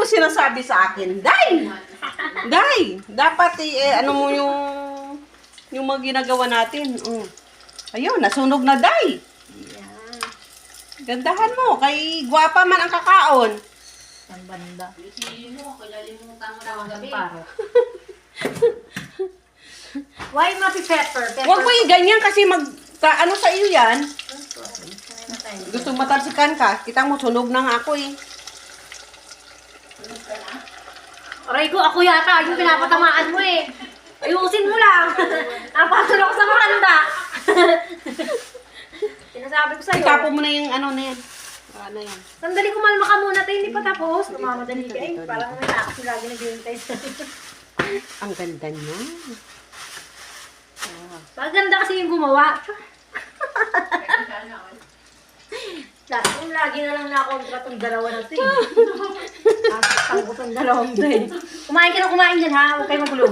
sinasabi sa akin, Day! Day! Dapat ano mo yung mga ginagawa natin. Ayun, nasunog na, Day! Gandahan mo, kay gwapa man ang kakaon. Ang banda. Isipin mo, kilalimutan mo na ang gabi. Why mapi pepper? Huwag mo yung ganyan kasi ano sa iyo yan. Gusto matalsikan ka. Kita mo, sunog na nga ako eh. Aray ko, ako yata. Yung pinapatamaan mo eh. Ayusin mo lang. Napatol ako sa matanda. Sinasabi ko sa'yo. Itapo mo na yung ano na yan. Ano yan? Sandali, kumalma ka muna tayo. Hindi pa tapos. Kumamadali ka. Eh, parang may takas lagi naghihintay sa'yo. Ang ganda niya. Maganda kasi yung gumawa. Yung lagi na lang nakontra tong dalawa na ito eh. Tangko tong dalawang ito eh. Kumain ka na kumain dyan ha. Huwag kayo magulo.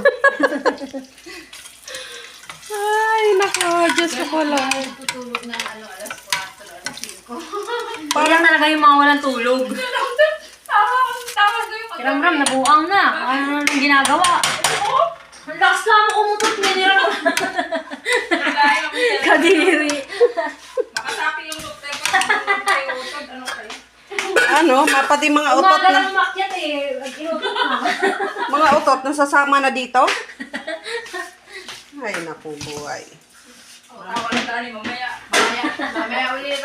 Ay, nako. Diyos ko pala. Tutulog na alas 4, alas 5. Parang talaga yung mga walang tulog. Tawag ko yung Kiramram, nabuang na. Ano na nang ginagawa? Ang lakas na mo umutot. Minira Kadiri. Makasapi yung doktor ko. Ano kayo? Ano, pati mga utot Umaga na. lang umakyat eh. Inutot na. Mga utot nasasama na dito. Ay, naku, buhay. Tawag na tayo mamaya. Mamaya ulit.